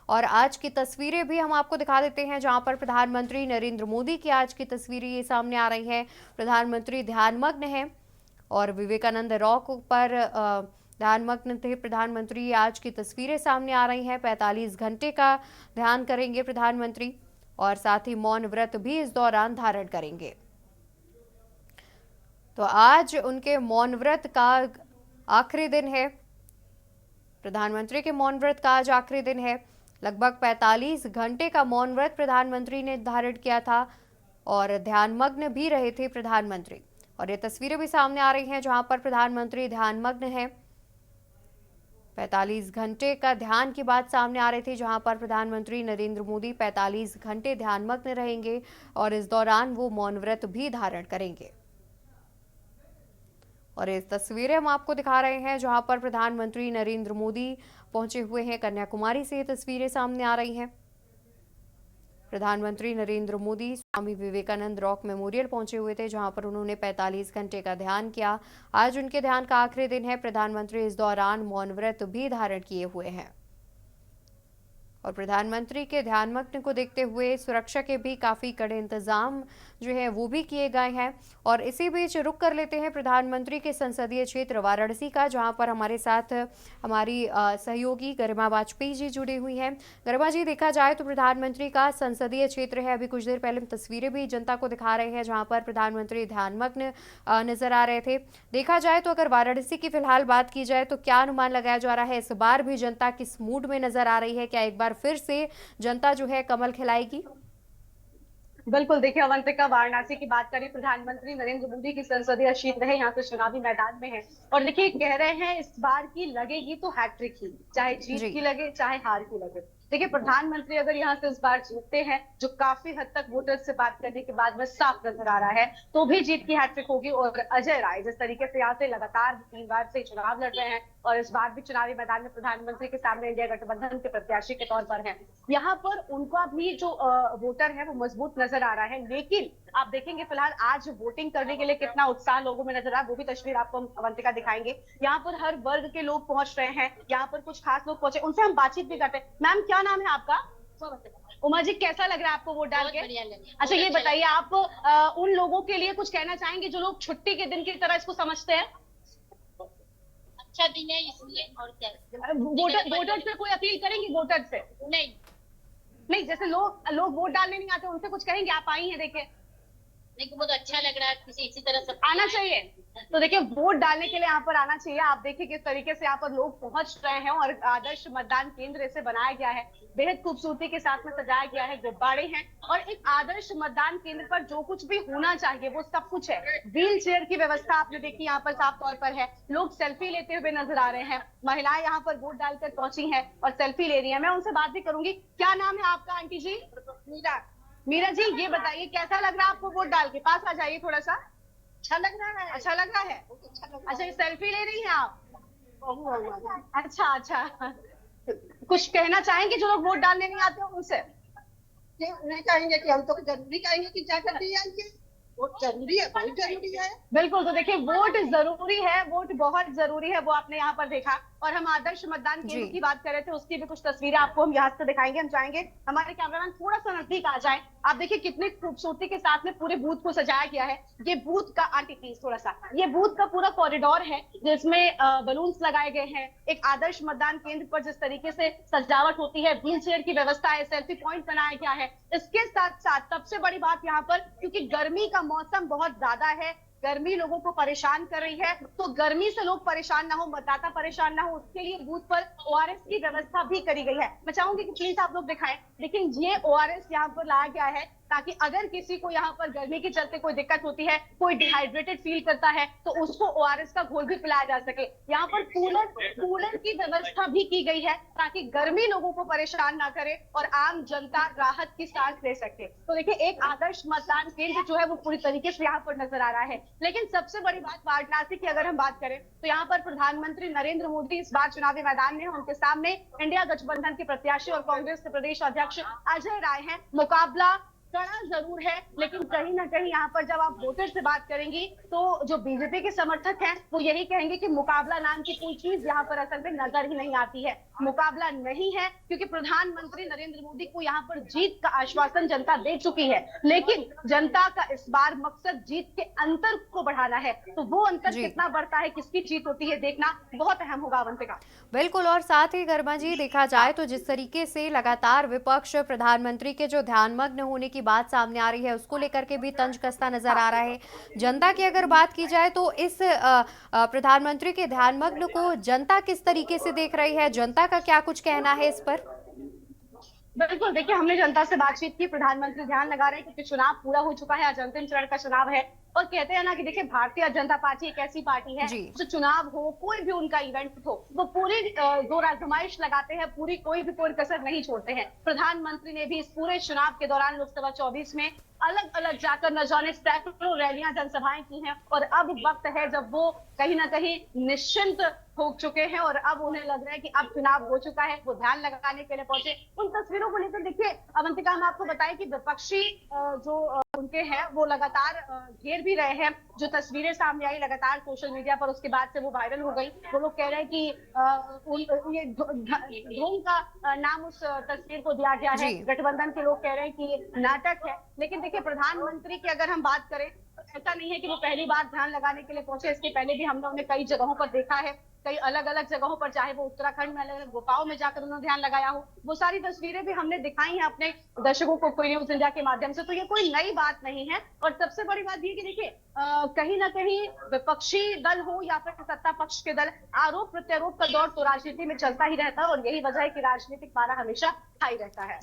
और आज की तस्वीरें भी हम आपको दिखा देते हैं, जहां पर प्रधानमंत्री नरेंद्र मोदी की आज की तस्वीरें ये सामने आ रही हैं। प्रधानमंत्री ध्यानमग्न हैं और विवेकानंद रॉक पर ध्यानमग्न थे प्रधानमंत्री। आज की तस्वीरें सामने आ रही हैं। 45 घंटे का ध्यान करेंगे प्रधानमंत्री और साथ ही मौन व्रत भी इस दौरान धारण करेंगे। तो आज उनके मौन व्रत का आखिरी दिन है। प्रधानमंत्री के मौन व्रत का आज आखिरी दिन है। लगभग 45 घंटे का मौन व्रत प्रधानमंत्री ने धारण किया था और ध्यानमग्न भी रहे थे प्रधानमंत्री। और ये तस्वीरें भी सामने आ रही हैं जहां पर प्रधानमंत्री ध्यानमग्न हैं। 45 घंटे का ध्यान की बात सामने आ रही थी, जहां पर प्रधानमंत्री नरेंद्र मोदी 45 घंटे ध्यानमग्न रहेंगे और इस दौरान वो मौन व्रत भी धारण करेंगे। और इस तस्वीरें हम आपको दिखा रहे हैं जहां पर प्रधानमंत्री नरेंद्र मोदी पहुंचे हुए हैं। कन्याकुमारी से ये तस्वीरें सामने आ रही हैं। प्रधानमंत्री नरेंद्र मोदी स्वामी विवेकानंद रॉक मेमोरियल पहुंचे हुए थे, जहां पर उन्होंने 45 घंटे का ध्यान किया। आज उनके ध्यान का आखिरी दिन है। प्रधानमंत्री इस दौरान मौन व्रत भी धारण किए हुए हैं और प्रधानमंत्री के ध्यानमग्न को देखते हुए सुरक्षा के भी काफी कड़े इंतजाम जो है वो भी किए गए हैं। और इसी बीच रुक कर लेते हैं प्रधानमंत्री के संसदीय क्षेत्र वाराणसी का, जहां पर हमारे साथ हमारी सहयोगी गरिमा वाजपेयी जी जुड़ी हुई हैं। गरिमा जी, देखा जाए तो प्रधानमंत्री का संसदीय क्षेत्र है। अभी कुछ देर पहले हम तस्वीरें भी जनता को दिखा रहे हैं जहां पर प्रधानमंत्री ध्यानमग्न नजर आ रहे थे। देखा जाए तो अगर वाराणसी की फिलहाल बात की जाए तो क्या अनुमान लगाया जा रहा है, इस बार भी जनता किस मूड में नजर आ रही है? क्या एक बार फिर से जनता जो है कमल खिलाएगी? बिल्कुल, देखिए अवंतिका, वाराणसी की बात करें, प्रधानमंत्री नरेंद्र मोदी की संसदीय क्षेत्र है, यहाँ पे चुनावी मैदान में है। और देखिए, कह रहे हैं इस बार की लगेगी तो हैट्रिक ही, चाहे जीत जी। की लगे चाहे हार की लगे। देखिए, प्रधानमंत्री अगर यहाँ से इस बार जीतते हैं, जो काफी हद तक वोटर्स से बात करने के बाद में साफ नजर आ रहा है, तो भी जीत की हैट्रिक होगी। और अजय राय जिस तरीके से यहाँ से लगातार 3 बार से चुनाव लड़ रहे हैं और इस बार भी चुनावी मैदान में प्रधानमंत्री के सामने इंडिया गठबंधन के प्रत्याशी के तौर पर है, यहाँ पर उनका भी जो वोटर है वो मजबूत नजर आ रहा है। लेकिन आप देखेंगे फिलहाल आज वोटिंग करने के लिए कितना उत्साह लोगों में नजर आ रहा है, वो भी तस्वीर आपको हम अवंतिका दिखाएंगे। यहाँ पर हर वर्ग के लोग पहुंच रहे हैं, यहाँ पर कुछ खास लोग पहुंचे, उनसे हम बातचीत भी करते हैं। मैम, क्या नाम है आपका? उमा जी, कैसा लग रहा है आपको वोट डाल के? अच्छा, ये बताइए, आप उन लोगों के लिए कुछ कहना चाहेंगे जो लोग छुट्टी के दिन की तरह इसको समझते हैं? अच्छा दिन है इसलिए, और क्या। वोटर से कोई अपील करेंगे? वोटर से नहीं नहीं, जैसे लोग लोग वोट डालने नहीं आते, उनसे कुछ कहेंगे? आप आई हैं, देखे नहीं, बहुत अच्छा लग रहा है, किसी इसी तरह सब आना चाहिए। तो देखिए, वोट डालने के लिए यहाँ पर आना चाहिए। आप देखिए किस तरीके से यहाँ पर लोग पहुंच रहे हैं और आदर्श मतदान केंद्र इसे बनाया गया है, बेहद खूबसूरती के साथ में सजाया गया है, गुब्बारे हैं और एक आदर्श मतदान केंद्र पर जो कुछ भी होना चाहिए वो सब कुछ है। व्हील चेयर की व्यवस्था आपने देखी यहाँ पर साफ तौर पर है। लोग सेल्फी लेते हुए नजर आ रहे हैं, महिलाएं यहाँ पर वोट डालकर पहुंची हैं और सेल्फी ले रही है। मैं उनसे बात भी करूंगी। क्या नाम है आपका आंटी जी? मीरा। मीरा जी, ये बताइए कैसा लग रहा है आपको वोट डाल के? पास आ जाइए थोड़ा सा। अच्छा लग रहा है। अच्छा लग रहा है? अच्छा, ये सेल्फी ले रही हैं आप? अच्छा अच्छा, कुछ कहना चाहेंगे जो लोग वोट डालने नहीं आते हो उनसे? नहीं कहेंगे कि हम तो जरूरी कहेंगे कि जाकर दिया आइए, वोट जरूरी है, बहुत जरूरी है। बिल्कुल, तो देखिए वोट जरूरी है, वोट बहुत जरूरी है, वो आपने यहाँ पर देखा। और हम आदर्श मतदान केंद्र की बात कर रहे थे, उसकी भी कुछ तस्वीरें आपको हम यहाँ से दिखाएंगे। हम चाहेंगे हमारे कैमरामैन थोड़ा सा नजदीक आ जाए। आप देखिए कितनी खूबसूरती के साथ में पूरे बूथ को सजाया गया है। ये बूथ का, आंटी प्लीज थोड़ा सा, ये बूथ का पूरा कॉरिडोर है जिसमें बलून्स लगाए गए हैं। एक आदर्श मतदान केंद्र पर जिस तरीके से सजावट होती है, व्हील चेयर की व्यवस्था है, सेल्फी पॉइंट बनाया गया है। इसके साथ साथ सबसे बड़ी बात यहाँ पर, क्योंकि गर्मी का मौसम बहुत ज्यादा है, गर्मी लोगों को परेशान कर रही है, तो गर्मी से लोग परेशान ना हो, मतदाता परेशान ना हो, उसके लिए बूथ पर ओआरएस की व्यवस्था भी करी गई है। मैं चाहूंगी कि प्लीज आप लोग दिखाएं। लेकिन ये ओआरएस यहाँ पर लाया गया है ताकि अगर किसी को यहाँ पर गर्मी के चलते कोई दिक्कत होती है, कोई डिहाइड्रेटेड फील करता है, तो उसको ओआरएस का घोल भी पिलाया जा सके। यहाँ पर कूलर की व्यवस्था भी की गई है ताकि गर्मी लोगों को परेशान ना करे और आम जनता राहत की सांस ले सके। तो देखिए, एक आदर्श मतदान केंद्र जो है वो पूरी तरीके से यहाँ पर नजर आ रहा है। लेकिन सबसे बड़ी बात वाराणसी की अगर हम बात करें तो यहाँ पर प्रधानमंत्री नरेंद्र मोदी इस बार चुनावी मैदान में, उनके सामने इंडिया गठबंधन के प्रत्याशी और कांग्रेस के प्रदेश अध्यक्ष अजय राय हैं। मुकाबला कड़ा जरूर है, लेकिन कहीं ना कहीं यहाँ पर जब आप वोटर से बात करेंगी तो जो बीजेपी के समर्थक हैं वो यही कहेंगे कि मुकाबला नाम की कोई चीज यहाँ पर असल में नजर ही नहीं आती है। मुकाबला नहीं है क्योंकि प्रधानमंत्री नरेंद्र मोदी को यहाँ पर जीत का आश्वासन जनता दे चुकी है, लेकिन जनता का इस बार मकसद जीत के अंतर को बढ़ाना है। तो वो अंतर कितना बढ़ता है, किसकी जीत होती है, देखना बहुत अहम होगा अवंतिका। बिल्कुल। और साथ ही गर्मा जी, देखा जाए तो जिस तरीके से लगातार विपक्ष प्रधानमंत्री के जो ध्यानमग्न होने की बात सामने आ रही है उसको लेकर के भी तंज कसता नजर आ रहा है। जनता की अगर बात की जाए तो इस प्रधानमंत्री के ध्यानमग्न को जनता किस तरीके से देख रही है, जनता का क्या कुछ कहना है इस पर? बिल्कुल, देखिए हमने जनता से बातचीत की, प्रधानमंत्री ध्यान लगा रहे हैं क्योंकि चुनाव पूरा हो चुका है, आज अंतिम चरण का चुनाव है। और कहते हैं ना कि देखिए भारतीय जनता पार्टी एक ऐसी पार्टी है जो चुनाव हो, कोई भी उनका इवेंट हो, वो पूरी जोर आजमाइश लगाते हैं, पूरी कोई भी कोई कसर नहीं छोड़ते हैं। प्रधानमंत्री ने भी इस पूरे चुनाव के दौरान लोकसभा 24 में अलग अलग जाकर न जाने सैकड़ों रैलियां जनसभाएं की हैं और अब वक्त है जब वो कहीं ना कहीं निश्चिंत हो चुके हैं और अब उन्हें लग रहा है कि अब चुनाव हो चुका है, वो ध्यान लगाने के लिए पहुंचे। उन तस्वीरों को लेकर देखिए अवंतिका, हम आपको बताएं कि विपक्षी जो उनके हैं वो लगातार घेर भी रहे हैं। जो तस्वीरें सामने आई लगातार सोशल मीडिया पर, उसके बाद से वो वायरल हो गई। वो लोग कह रहे हैं कि ये धूम का नाम उस तस्वीर को दिया गया है। गठबंधन के लोग कह रहे हैं कि नाटक है। लेकिन देखिए प्रधानमंत्री की अगर हम बात करें तो ऐसा नहीं है कि वो पहली बार ध्यान लगाने के लिए पहुंचे, इसके पहले भी हमने उन्हें कई जगहों पर देखा है, कई अलग अलग जगहों पर, चाहे वो उत्तराखंड में अलग अलग गुफाओं में जाकर उन्होंने ध्यान लगाया हो। वो सारी तस्वीरें भी हमने दिखाई हैं अपने दर्शकों को कोई न्यूज इंडिया के माध्यम से। तो ये कोई नई बात नहीं है। और सबसे बड़ी बात ये कि देखिए कहीं ना कहीं विपक्षी दल हो या फिर सत्ता पक्ष के दल, आरोप प्रत्यारोप का दौर तो राजनीति में चलता ही रहता है और यही वजह है कि राजनीतिक पारा हमेशा हाई रहता है।